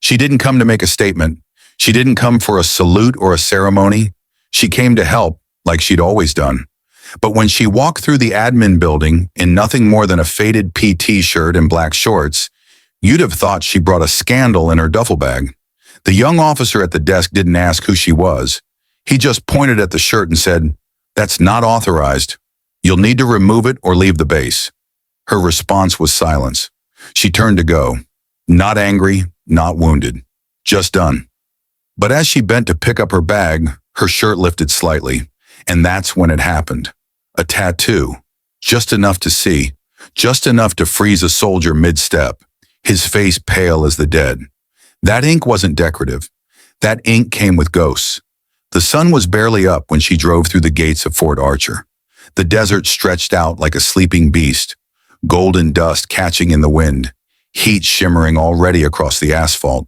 She didn't come to make a statement. She didn't come for a salute or a ceremony. She came to help, like she'd always done. But when she walked through the admin building in nothing more than a faded PT shirt and black shorts, you'd have thought she brought a scandal in her duffel bag. The young officer at the desk didn't ask who she was. He just pointed at the shirt and said, "That's not authorized. You'll need to remove it or leave the base." Her response was silence. She turned to go. Not angry, not wounded. Just done. But as she bent to pick up her bag, her shirt lifted slightly. And that's when it happened. A tattoo. Just enough to see. Just enough to freeze a soldier mid-step. His face pale as the dead. That ink wasn't decorative. That ink came with ghosts. The sun was barely up when she drove through the gates of Fort Archer. The desert stretched out like a sleeping beast, golden dust catching in the wind, heat shimmering already across the asphalt.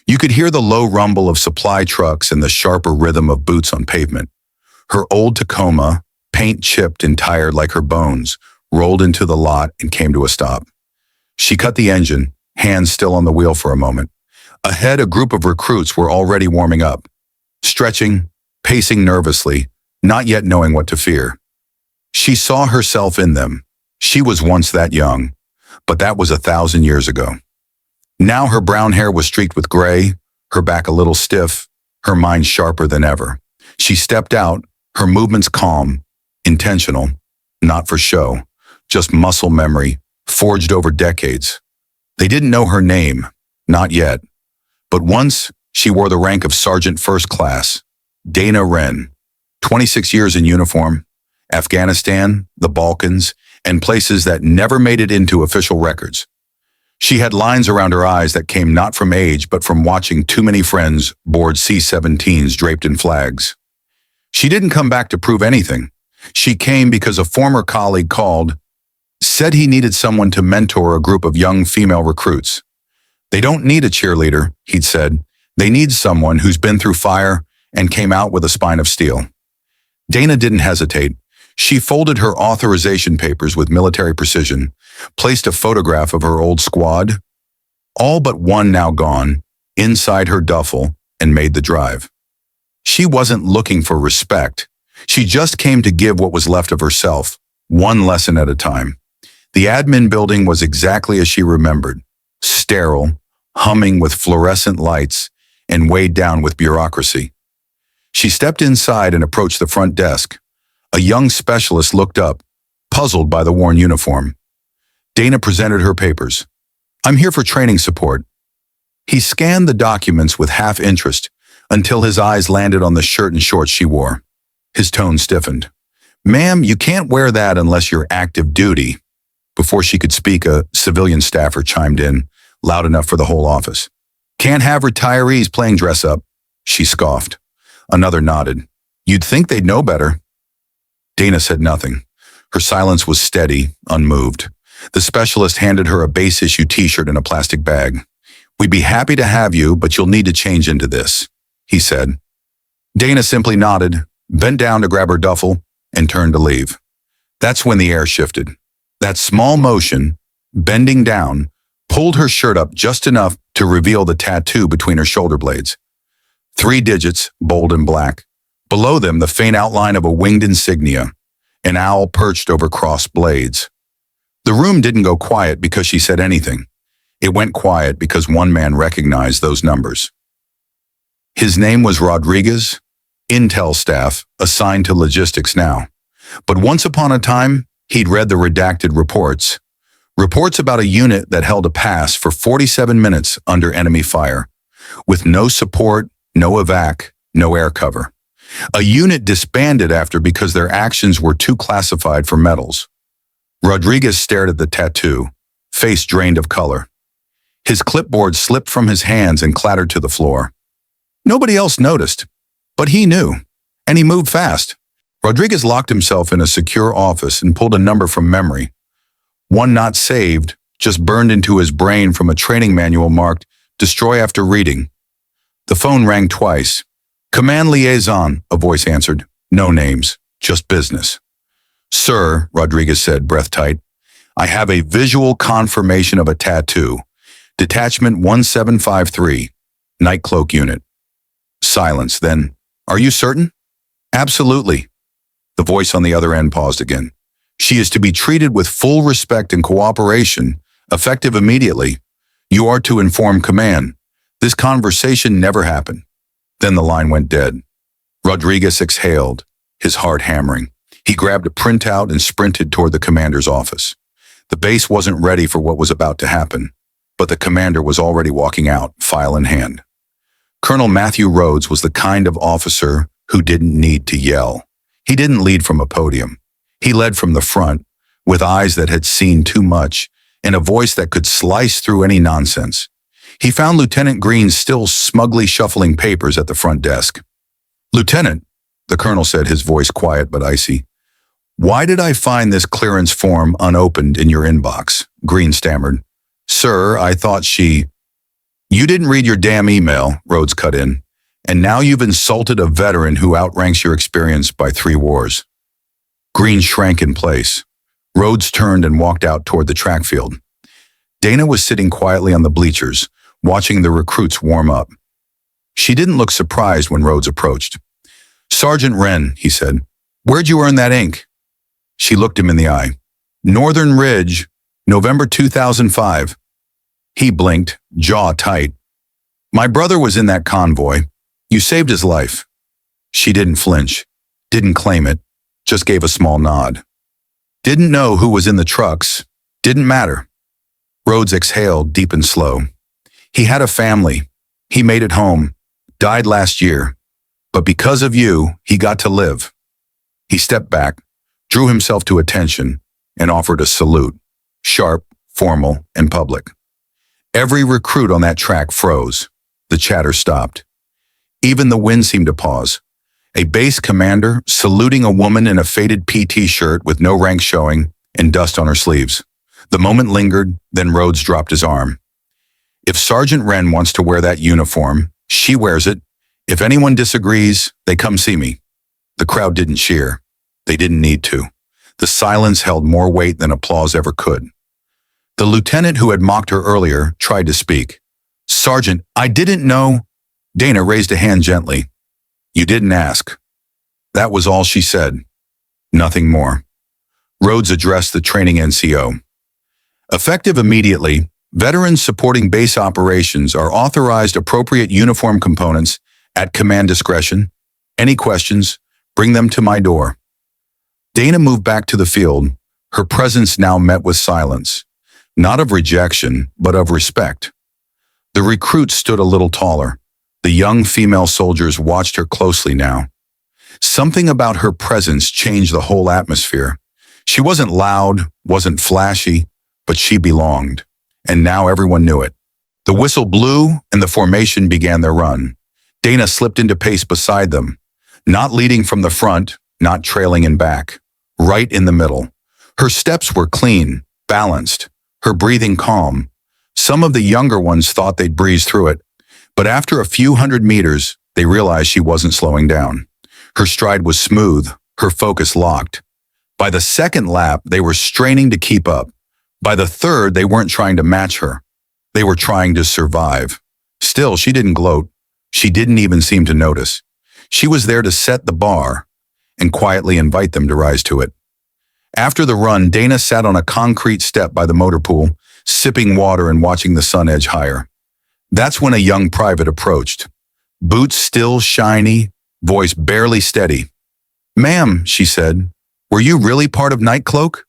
You could hear the low rumble of supply trucks and the sharper rhythm of boots on pavement. Her old Tacoma, paint chipped and tired like her bones, rolled into the lot and came to a stop. She cut the engine, hands still on the wheel for a moment. Ahead, a group of recruits were already warming up, stretching, pacing nervously, not yet knowing what to fear. She saw herself in them. She was once that young, but that was 1,000 years ago. Now her brown hair was streaked with gray, her back a little stiff, her mind sharper than ever. She stepped out, her movements calm, intentional, not for show, just muscle memory, forged over decades. They didn't know her name, not yet. But once, she wore the rank of Sergeant First Class, Dana Wren, 26 years in uniform, Afghanistan, the Balkans, and places that never made it into official records. She had lines around her eyes that came not from age, but from watching too many friends board C-17s draped in flags. She didn't come back to prove anything. She came because a former colleague called, said he needed someone to mentor a group of young female recruits. They don't need a cheerleader, he'd said. They need someone who's been through fire and came out with a spine of steel. Dana didn't hesitate. She folded her authorization papers with military precision, placed a photograph of her old squad, all but one now gone, inside her duffel, and made the drive. She wasn't looking for respect. She just came to give what was left of herself, one lesson at a time. The admin building was exactly as she remembered, sterile, humming with fluorescent lights, and weighed down with bureaucracy. She stepped inside and approached the front desk. A young specialist looked up, puzzled by the worn uniform. Dana presented her papers. "I'm here for training support." He scanned the documents with half interest until his eyes landed on the shirt and shorts she wore. His tone stiffened. "Ma'am, you can't wear that unless you're active duty." Before she could speak, a civilian staffer chimed in, loud enough for the whole office. "Can't have retirees playing dress up," she scoffed. Another nodded. "You'd think they'd know better." Dana said nothing. Her silence was steady, unmoved. The specialist handed her a base-issue t-shirt in a plastic bag. "We'd be happy to have you, but you'll need to change into this," he said. Dana simply nodded, bent down to grab her duffel, and turned to leave. That's when the air shifted. That small motion, bending down, pulled her shirt up just enough to reveal the tattoo between her shoulder blades. 3 digits, bold and black. Below them, the faint outline of a winged insignia, an owl perched over crossed blades. The room didn't go quiet because she said anything. It went quiet because one man recognized those numbers. His name was Rodriguez, Intel staff, assigned to logistics now. But once upon a time, he'd read the redacted reports. Reports about a unit that held a pass for 47 minutes under enemy fire, with no support, no evac, no air cover. A unit disbanded after because their actions were too classified for medals. Rodriguez stared at the tattoo, face drained of color. His clipboard slipped from his hands and clattered to the floor. Nobody else noticed, but he knew, and he moved fast. Rodriguez locked himself in a secure office and pulled a number from memory. One not saved, just burned into his brain from a training manual marked "Destroy after reading." The phone rang twice. "Command liaison," a voice answered. No names, just business. "Sir," Rodriguez said, breath tight, "I have a visual confirmation of a tattoo. Detachment 1753, Night Cloak Unit. Silence, then, "Are you certain?" "Absolutely." The voice on the other end paused again. "She is to be treated with full respect and cooperation, effective immediately. You are to inform command. This conversation never happened." Then the line went dead. Rodriguez exhaled, his heart hammering. He grabbed a printout and sprinted toward the commander's office. The base wasn't ready for what was about to happen, but the commander was already walking out, file in hand. Colonel Matthew Rhodes was the kind of officer who didn't need to yell. He didn't lead from a podium. He led from the front, with eyes that had seen too much and a voice that could slice through any nonsense. He found Lieutenant Green still smugly shuffling papers at the front desk. "Lieutenant," the colonel said, his voice quiet but icy, "why did I find this clearance form unopened in your inbox?" Green stammered. "Sir, I thought she—" "You didn't read your damn email," Rhodes cut in, "and now you've insulted a veteran who outranks your experience by 3 wars. Green shrank in place. Rhodes turned and walked out toward the track field. Dana was sitting quietly on the bleachers, watching the recruits warm up. She didn't look surprised when Rhodes approached. "Sergeant Wren," he said, "where'd you earn that ink?" She looked him in the eye. "Northern Ridge, November 2005. He blinked, jaw tight. "My brother was in that convoy. You saved his life." She didn't flinch, didn't claim it, just gave a small nod. "Didn't know who was in the trucks. Didn't matter." Rhodes exhaled deep and slow. "He had a family. He made it home. Died last year. But because of you, he got to live." He stepped back, drew himself to attention, and offered a salute, sharp, formal, and public. Every recruit on that track froze. The chatter stopped. Even the wind seemed to pause. A base commander saluting a woman in a faded PT shirt with no rank showing and dust on her sleeves. The moment lingered, then Rhodes dropped his arm. "If Sergeant Wren wants to wear that uniform, she wears it. If anyone disagrees, they come see me." The crowd didn't cheer. They didn't need to. The silence held more weight than applause ever could. The lieutenant who had mocked her earlier tried to speak. "Sergeant, I didn't know—" Dana raised a hand gently. "You didn't ask." That was all she said. Nothing more. Rhodes addressed the training NCO. "Effective immediately, veterans supporting base operations are authorized appropriate uniform components at command discretion. Any questions, bring them to my door." Dana moved back to the field, her presence now met with silence. Not of rejection, but of respect. The recruits stood a little taller. The young female soldiers watched her closely now. Something about her presence changed the whole atmosphere. She wasn't loud, wasn't flashy, but she belonged. And now everyone knew it. The whistle blew and the formation began their run. Dana slipped into pace beside them, not leading from the front, not trailing in back, right in the middle. Her steps were clean, balanced, her breathing calm. Some of the younger ones thought they'd breeze through it, but after a few 100 meters, they realized she wasn't slowing down. Her stride was smooth, her focus locked. By the second lap, they were straining to keep up. By the third, they weren't trying to match her. They were trying to survive. Still, she didn't gloat. She didn't even seem to notice. She was there to set the bar and quietly invite them to rise to it. After the run, Dana sat on a concrete step by the motor pool, sipping water and watching the sun edge higher. That's when a young private approached. Boots still shiny, voice barely steady. "Ma'am," she said, "were you really part of Night Cloak?"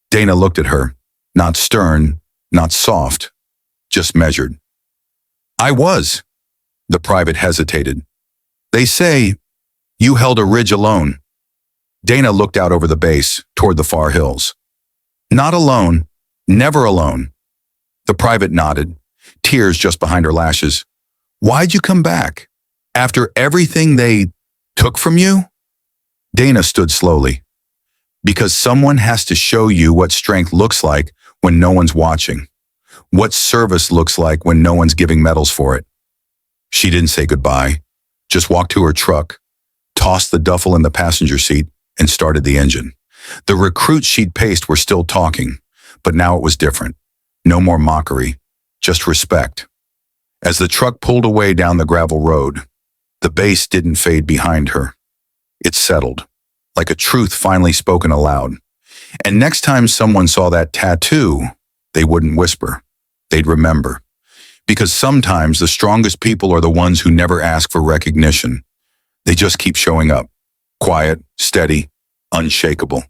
Dana looked at her, not stern, not soft, just measured. "I was." The private hesitated. "They say you held a ridge alone." Dana looked out over the base, toward the far hills. "Not alone, never alone." The private nodded, tears just behind her lashes. "Why'd you come back? After everything they took from you?" Dana stood slowly. "Because someone has to show you what strength looks like when no one's watching. What service looks like when no one's giving medals for it." She didn't say goodbye, just walked to her truck, tossed the duffel in the passenger seat, and started the engine. The recruits she'd paced were still talking, but now it was different. No more mockery, just respect. As the truck pulled away down the gravel road, the bass didn't fade behind her. It settled, like a truth finally spoken aloud. And next time someone saw that tattoo, they wouldn't whisper. They'd remember. Because sometimes the strongest people are the ones who never ask for recognition. They just keep showing up. Quiet, steady, unshakable.